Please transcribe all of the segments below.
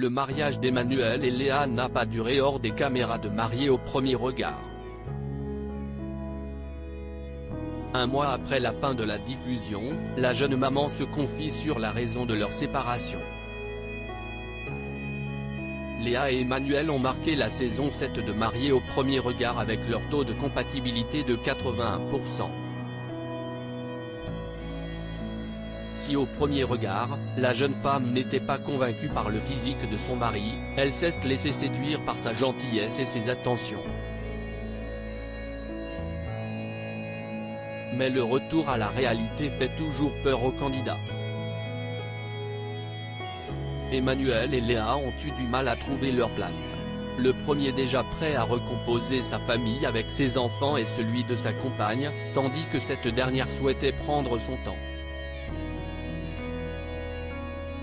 Le mariage d'Emmanuel et Léa n'a pas duré hors des caméras de Mariés au premier regard. Un mois après la fin de la diffusion, la jeune maman se confie sur la raison de leur séparation. Léa et Emmanuel ont marqué la saison 7 de Mariés au premier regard avec leur taux de compatibilité de 81%. Si au premier regard, la jeune femme n'était pas convaincue par le physique de son mari, elle s'est laissée séduire par sa gentillesse et ses attentions. Mais le retour à la réalité fait toujours peur aux candidats. Emmanuel et Léa ont eu du mal à trouver leur place. Le premier déjà prêt à recomposer sa famille avec ses enfants et celui de sa compagne, tandis que cette dernière souhaitait prendre son temps.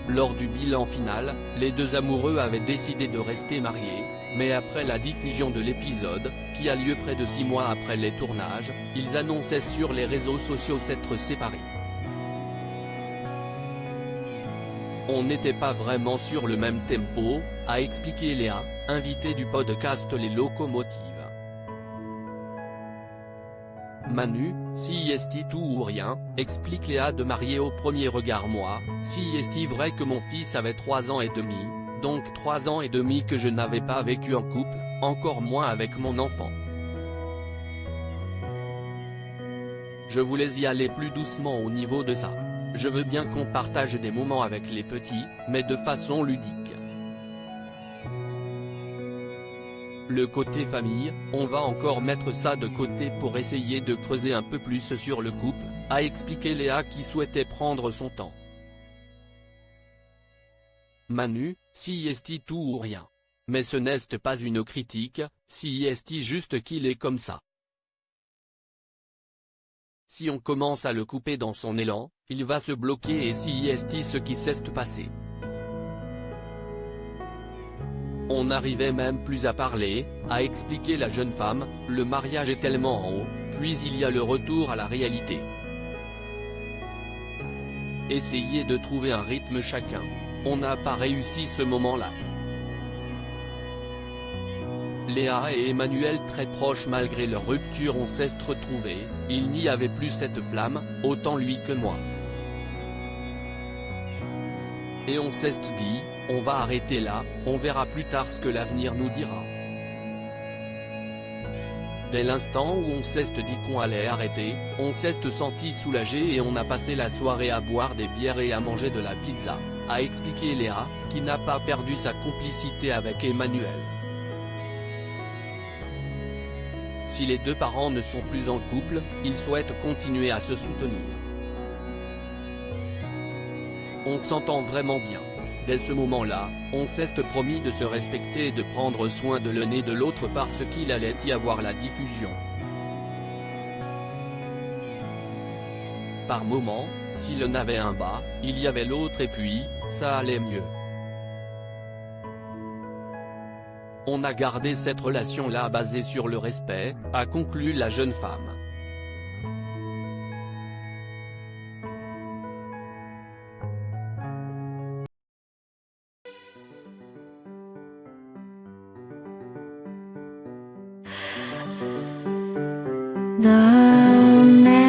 Lors du bilan final, les deux amoureux avaient décidé de rester mariés, mais après la diffusion de l'épisode, qui a lieu près de 6 mois après les tournages, ils annonçaient sur les réseaux sociaux s'être séparés. On n'était pas vraiment sur le même tempo, a expliqué Léa, invitée du podcast Les Locomotives. Manu, si est tout ou rien, explique Léa de Mariés au premier regard. Moi, si est vrai que mon fils avait 3 ans et demi, donc 3 ans et demi que je n'avais pas vécu en couple, encore moins avec mon enfant. Je voulais y aller plus doucement au niveau de ça. Je veux bien qu'on partage des moments avec les petits, mais de façon ludique. Le côté famille, on va encore mettre ça de côté pour essayer de creuser un peu plus sur le couple, a expliqué Léa qui souhaitait prendre son temps. Manu, si est tout ou rien. Mais ce n'est pas une critique, si est juste qu'il est comme ça. Si on commence à le couper dans son élan, il va se bloquer et si est ce qui s'est passé. On n'arrivait même plus à parler, a expliqué la jeune femme, le mariage est tellement en haut, puis il y a le retour à la réalité. Essayez de trouver un rythme chacun. On n'a pas réussi ce moment-là. Léa et Emmanuel très proches malgré leur rupture on s'est retrouvés, il n'y avait plus cette flamme, autant lui que moi. Et on s'est dit, on va arrêter là, on verra plus tard ce que l'avenir nous dira. Dès l'instant où on s'est dit qu'on allait arrêter, on s'est senti soulagé et on a passé la soirée à boire des bières et à manger de la pizza, a expliqué Léa, qui n'a pas perdu sa complicité avec Emmanuel. Si les deux parents ne sont plus en couple, ils souhaitent continuer à se soutenir. On s'entend vraiment bien. Dès ce moment-là, on s'est promis de se respecter et de prendre soin de l'un et de l'autre parce qu'il allait y avoir la diffusion. Par moment, si l'un avait un bas, il y avait l'autre et puis, ça allait mieux. On a gardé cette relation-là basée sur le respect, a conclu la jeune femme. The